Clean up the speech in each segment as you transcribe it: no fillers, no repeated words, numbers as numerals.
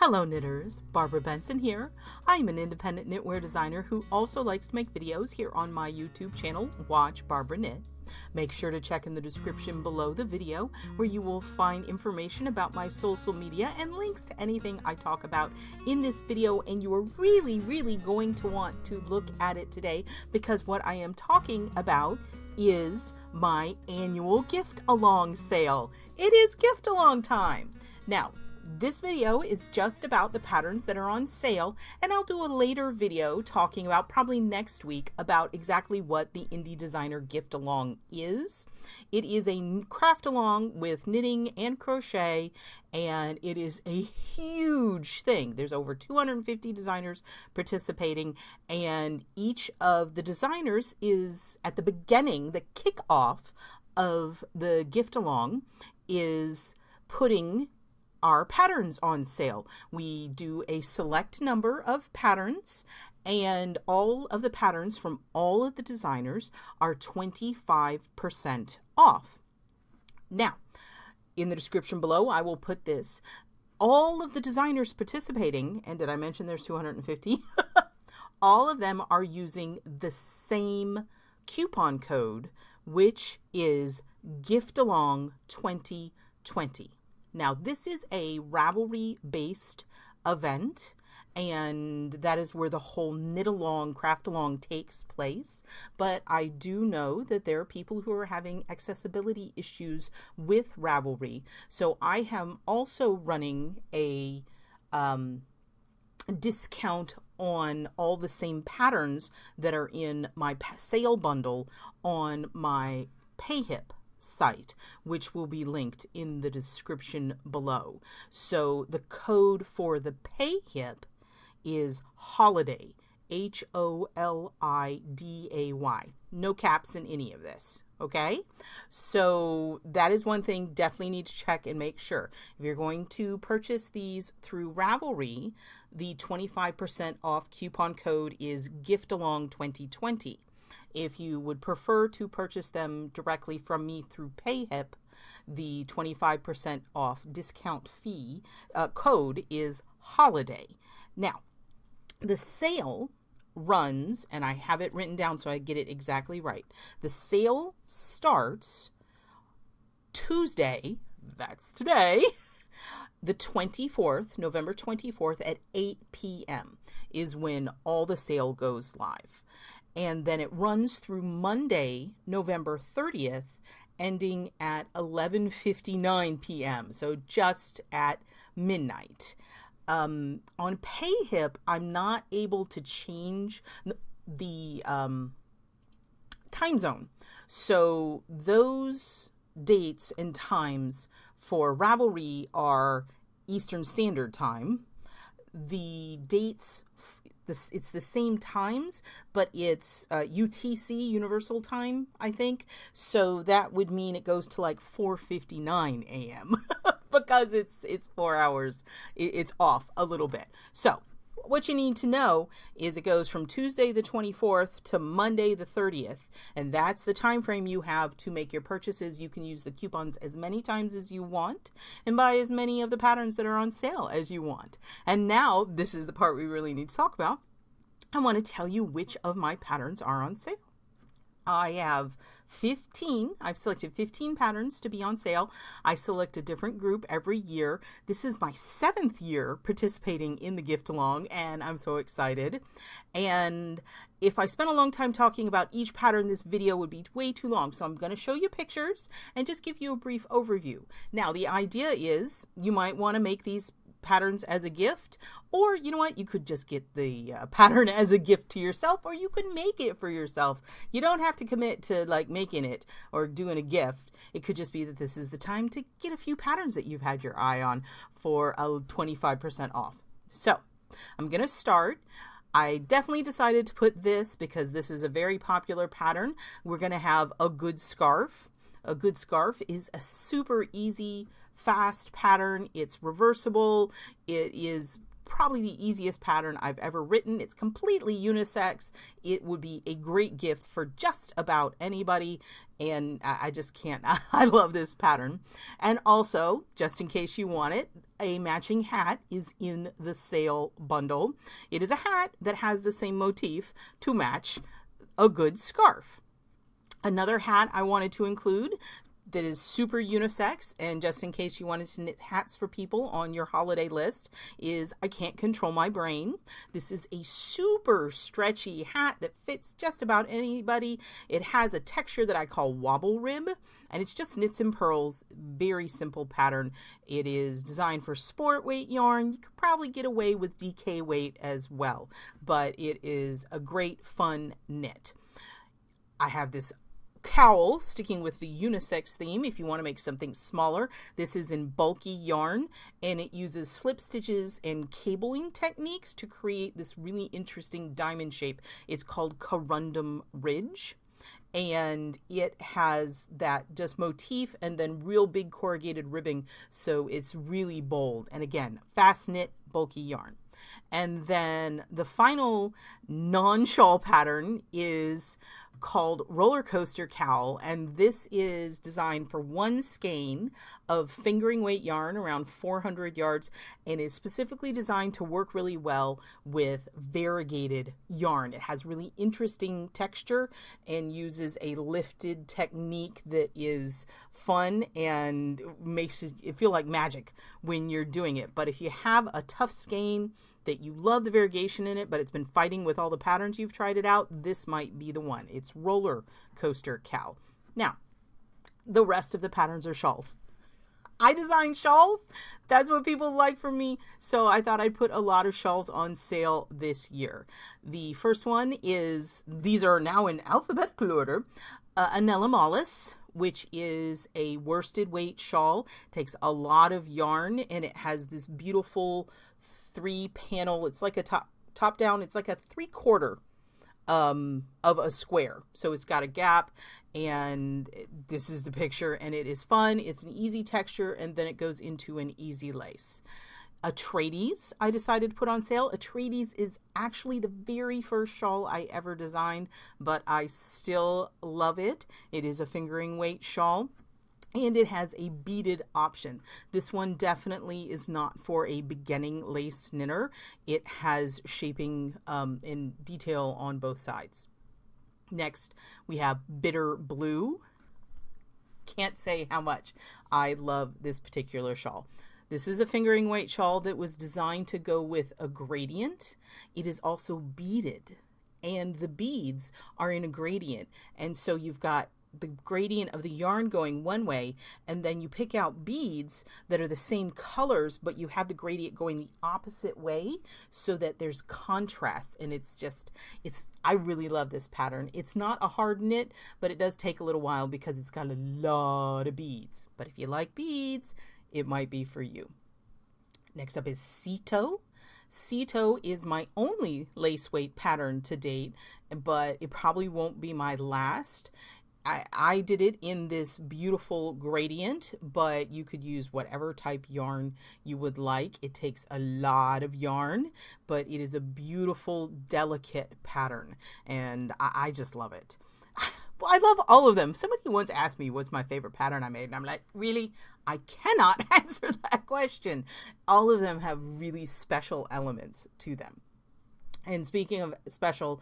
Hello knitters, Barbara Benson here. I'm an independent knitwear designer who also likes to make videos here on my YouTube channel, Watch Barbara Knit. Make sure to check in the description below the video where you will find information about my social media and links to anything I talk about in this video, and you are really going to want to look at it today because what I am talking about is my annual gift along sale. It is gift along time. Now, this video is just about the patterns that are on sale, and I'll do a later video talking about, probably next week, about exactly what the Indie Designer Gift Along is. It is a craft along with knitting and crochet, and it is a huge thing. There's over 250 designers participating, and each of the designers is at the beginning, the kickoff of the gift along is putting our patterns on sale. We do a select number of patterns, and all of the patterns from all of the designers are 25% off. Now, in the description below, I will put this. All of the designers participating, and did I mention there's 250? All of them are using the same coupon code, which is GiftAlong2020. Now, this is a Ravelry-based event, and that is where the whole knit along, craft along takes place. But I do know that there are people who are having accessibility issues with Ravelry. So I am also running a discount on all the same patterns that are in my sale bundle on my PayHip site, which will be linked in the description below. So the code for the PayHip is HOLIDAY, HOLIDAY. No caps in any of this. Okay, so that is one thing definitely need to check and make sure. If you're going to purchase these through Ravelry, the 25% off coupon code is GiftAlong2020. If you would prefer to purchase them directly from me through PayHip, the 25% off discount fee code is HOLIDAY. Now, the sale runs, and I have it written down so I get it exactly right. The sale starts Tuesday, that's today, the 24th, November 24th at 8 p.m. is when all the sale goes live. And then it runs through Monday, November 30th, ending at 11:59 p.m. So just at midnight. On PayHip, I'm not able to change the time zone. So those dates and times for Ravelry are Eastern Standard Time. The dates, it's the same times, but it's UTC, Universal Time, I think. So that would mean it goes to like 4:59 a.m. because it's 4 hours. It's off a little bit. So what you need to know is it goes from Tuesday the 24th to Monday the 30th, and that's the time frame you have to make your purchases. You can use the coupons as many times as you want and buy as many of the patterns that are on sale as you want. And now, this is the part we really need to talk about. I want to tell you which of my patterns are on sale. I have 15. I've selected 15 patterns to be on sale. I select a different group every year. This is my 7th year participating in the gift along, and I'm so excited. And if I spent a long time talking about each pattern, this video would be way too long. So I'm going to show you pictures and just give you a brief overview. Now, the idea is you might want to make these patterns as a gift, or you know what, you could just get the pattern as a gift to yourself, or you could make it for yourself. You don't have to commit to like making it or doing a gift. It could just be that this is the time to get a few patterns that you've had your eye on for a 25% off. So I'm gonna start. I definitely decided to put this because this is a very popular pattern. We're gonna have a good scarf. A good scarf is a super easy, fast pattern. It's reversible. It is probably the easiest pattern I've ever written. It's completely unisex. It would be a great gift for just about anybody, and I just can't. I love this pattern. And also, just in case you want it, a matching hat is in the sale bundle. It is a hat that has the same motif to match a good scarf. Another hat I wanted to include that is super unisex, and just in case you wanted to knit hats for people on your holiday list, is I Can't Control My Brain. This is a super stretchy hat that fits just about anybody. It has a texture that I call wobble rib, and it's just knits and purls. Very simple pattern. It is designed for sport weight yarn. You could probably get away with DK weight as well, but it is a great fun knit. I have this cowl, sticking with the unisex theme if you want to make something smaller. This is in bulky yarn, and it uses slip stitches and cabling techniques to create this really interesting diamond shape. It's called Corundum Ridge, and it has that just motif and then real big corrugated ribbing, so it's really bold. And again, fast knit, bulky yarn. And then the final non-shawl pattern is called Roller Coaster Cowl, and this is designed for one skein of fingering weight yarn around 400 yards, and is specifically designed to work really well with variegated yarn. It has really interesting texture and uses a lifted technique that is fun and makes it feel like magic when you're doing it. But if you have a tough skein that you love the variegation in it, but it's been fighting with all the patterns you've tried it out, this might be the one. It's Roller Coaster Cowl. Now, the rest of the patterns are shawls. I design shawls. That's what people like from me. So I thought I'd put a lot of shawls on sale this year. The first one is, these are now in alphabetical order, Annella mollis, which is a worsted weight shawl. It takes a lot of yarn, and it has this beautiful 3-panel, it's like a top down, it's like a 3/4 of a square. So it's got a gap, and this is the picture, and it is fun. It's an easy texture, and then it goes into an easy lace. Atreides, I decided to put on sale. Atreides is actually the very first shawl I ever designed, but I still love it. It is a fingering weight shawl, and it has a beaded option. This one definitely is not for a beginning lace knitter. It has shaping and detail on both sides. Next, we have BitterBlue. Can't say how much I love this particular shawl. This is a fingering weight shawl that was designed to go with a gradient. It is also beaded, and the beads are in a gradient. And so you've got the gradient of the yarn going one way, and then you pick out beads that are the same colors, but you have the gradient going the opposite way so that there's contrast. And I really love this pattern. It's not a hard knit, but it does take a little while because it's got a lot of beads. But if you like beads, it might be for you. Next up is Ceto. Ceto is my only lace weight pattern to date, but it probably won't be my last. I did it in this beautiful gradient, but you could use whatever type yarn you would like. It takes a lot of yarn, but it is a beautiful, delicate pattern, and I just love it. Well, I love all of them. Somebody once asked me what's my favorite pattern I made, and I'm like, really? I cannot answer that question. All of them have really special elements to them. And speaking of special,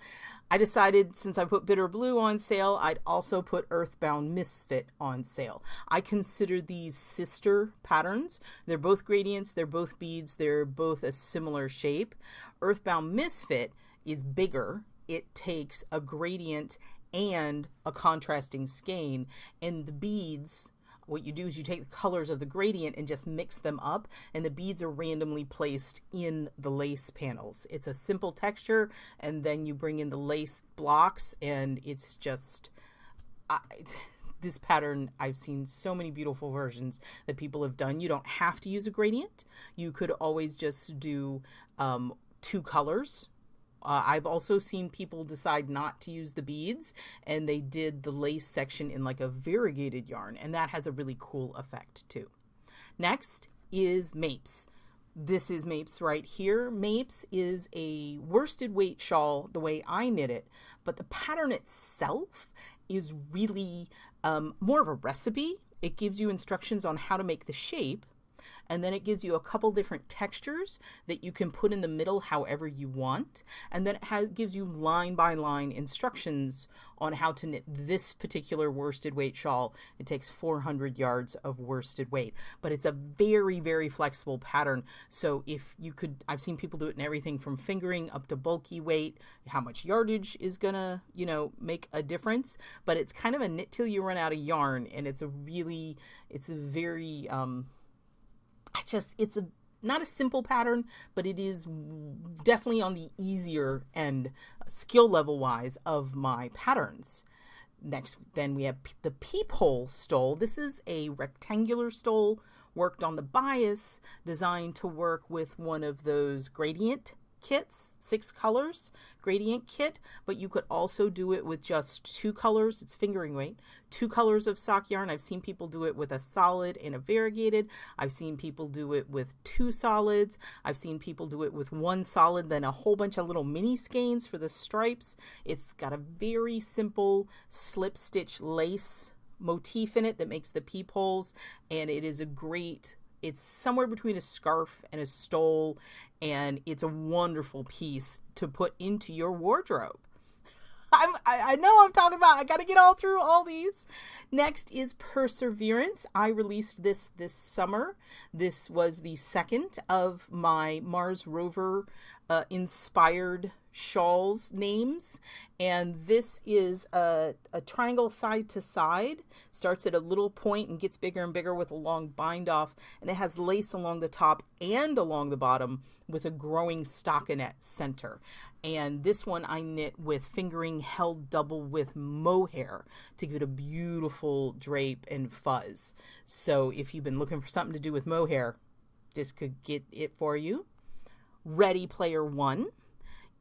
I decided since I put BitterBlue on sale, I'd also put Earthbound Misfit on sale. I consider these sister patterns. They're both gradients, they're both beads, they're both a similar shape. Earthbound Misfit is bigger. It takes a gradient and a contrasting skein, and the beads, what you do is you take the colors of the gradient and just mix them up, and the beads are randomly placed in the lace panels. It's a simple texture, and then you bring in the lace blocks, and it's just this pattern. I've seen so many beautiful versions that people have done. You don't have to use a gradient. You could always just do 2 colors. I've also seen people decide not to use the beads, and they did the lace section in like a variegated yarn, and that has a really cool effect too. Next is Mapes. This is Mapes right here. Mapes is a worsted weight shawl the way I knit it, but the pattern itself is really more of a recipe. It gives you instructions on how to make the shape, and then it gives you a couple different textures that you can put in the middle however you want, and then it gives you line by line instructions on how to knit this particular worsted weight shawl. It takes 400 yards of worsted weight, but it's a very, very flexible pattern. So if you could, I've seen people do it in everything from fingering up to bulky weight. How much yardage is gonna, make a difference, but it's kind of a knit till you run out of yarn, and it's a very it's not a simple pattern, but it is definitely on the easier end, skill level wise, of my patterns. Next, then we have the Peephole Stole. This is a rectangular stole worked on the bias, designed to work with one of those gradient kits, 6 colors gradient kit, but you could also do it with just 2 colors. It's fingering weight, 2 colors of sock yarn. I've seen people do it with a solid and a variegated. I've seen people do it with 2 solids. I've seen people do it with 1 solid, then a whole bunch of little mini skeins for the stripes. It's got a very simple slip stitch lace motif in it that makes the peepholes, and it is it's somewhere between a scarf and a stole, and it's a wonderful piece to put into your wardrobe. I know I'm talking about, I got to get all through all these. Next is Perseverance. I released this summer. This was the second of my Mars rover inspired shawls names, and this is a triangle side to side. Starts at a little point and gets bigger and bigger with a long bind off, and it has lace along the top and along the bottom with a growing stockinette center. And this one I knit with fingering held double with mohair to give it a beautiful drape and fuzz. So if you've been looking for something to do with mohair, this could get it for you. Ready Player One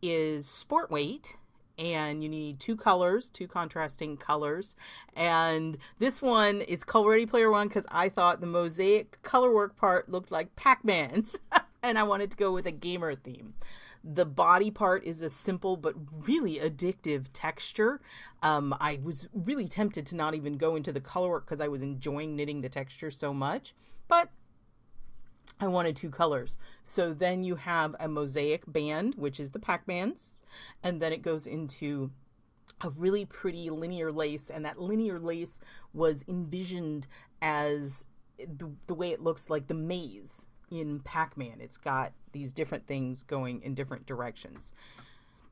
is sport weight, and you need 2 colors, 2 contrasting colors. And this one, it's called Ready Player One because I thought the mosaic color work part looked like Pac-Man's and I wanted to go with a gamer theme. The body part is a simple but really addictive texture. I was really tempted to not even go into the color work because I was enjoying knitting the texture so much, but I wanted 2 colors. So then you have a mosaic band, which is the Pac-Man's, and then it goes into a really pretty linear lace, and that linear lace was envisioned as the way it looks like the maze in Pac-Man. It's got these different things going in different directions.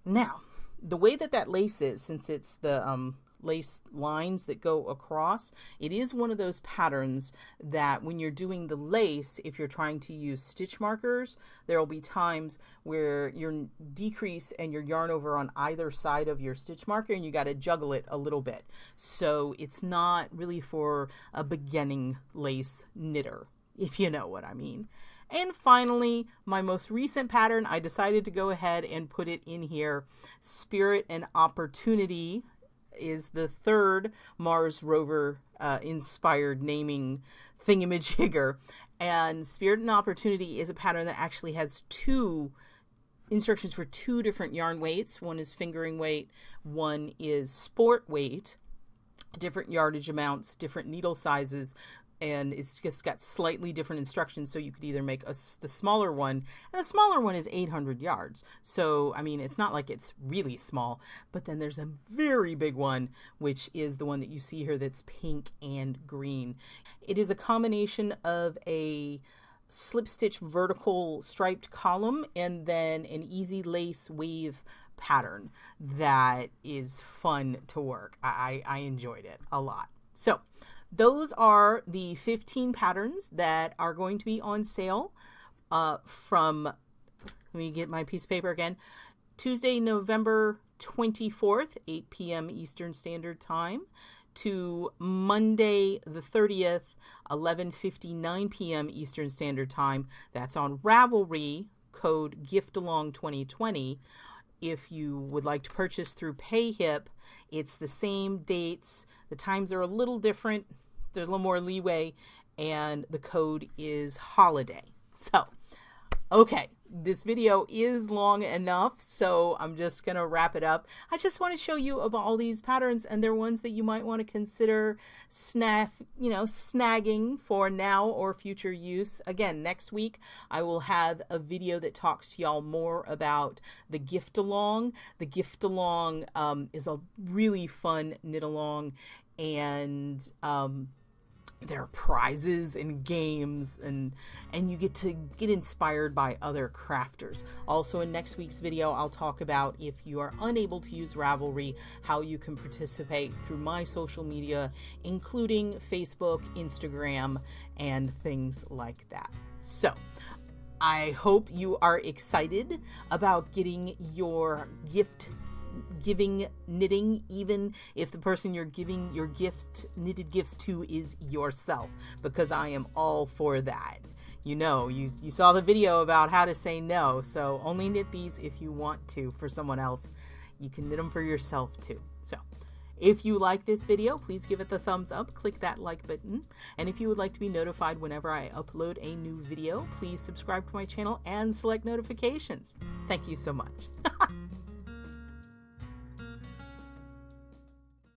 Now, the way that lace is, since it's the lace lines that go across, it is one of those patterns that when you're doing the lace, if you're trying to use stitch markers, there will be times where your decrease and your yarn over on either side of your stitch marker, and you got to juggle it a little bit. So it's not really for a beginning lace knitter, if you know what I mean. And finally, my most recent pattern, I decided to go ahead and put it in here. Spirit and Opportunity is the 3rd Mars rover inspired naming thingamajigger. And Spirit and Opportunity is a pattern that actually has 2 instructions for 2 different yarn weights. One is fingering weight, one is sport weight, different yardage amounts, different needle sizes, and it's just got slightly different instructions. So you could either make the smaller one, and the smaller one is 800 yards. So, I mean, it's not like it's really small, but then there's a very big one, which is the one that you see here that's pink and green. It is a combination of a slip stitch vertical striped column and then an easy lace wave pattern that is fun to work. I enjoyed it a lot. So those are the 15 patterns that are going to be on sale from, let me get my piece of paper again, Tuesday, November 24th, 8 p.m. Eastern Standard Time, to Monday the 30th, 11:59 p.m. Eastern Standard Time. That's on Ravelry, code GIFTALONG2020. If you would like to purchase through PayHip, it's the same dates. The times are a little different. There's a little more leeway, and the code is holiday. So Okay, this video is long enough, so I'm just going to wrap it up. I just want to show you of all these patterns, and they're ones that you might want to consider snagging for now or future use. Again, next week I will have a video that talks to y'all more about the gift along. The gift along is a really fun knit along, and there are prizes and games, and you get to get inspired by other crafters. Also, in next week's video, I'll talk about, if you are unable to use Ravelry, how you can participate through my social media, including Facebook, Instagram, and things like that. So I hope you are excited about getting your giving knitting, even if the person you're giving your knitted gifts to is yourself, because I am all for that. You saw the video about how to say no, so only knit these if you want to for someone else. You can knit them for yourself too. So if you like this video, please give it the thumbs up, click that like button, and if you would like to be notified whenever I upload a new video, please subscribe to my channel and select notifications. Thank you so much.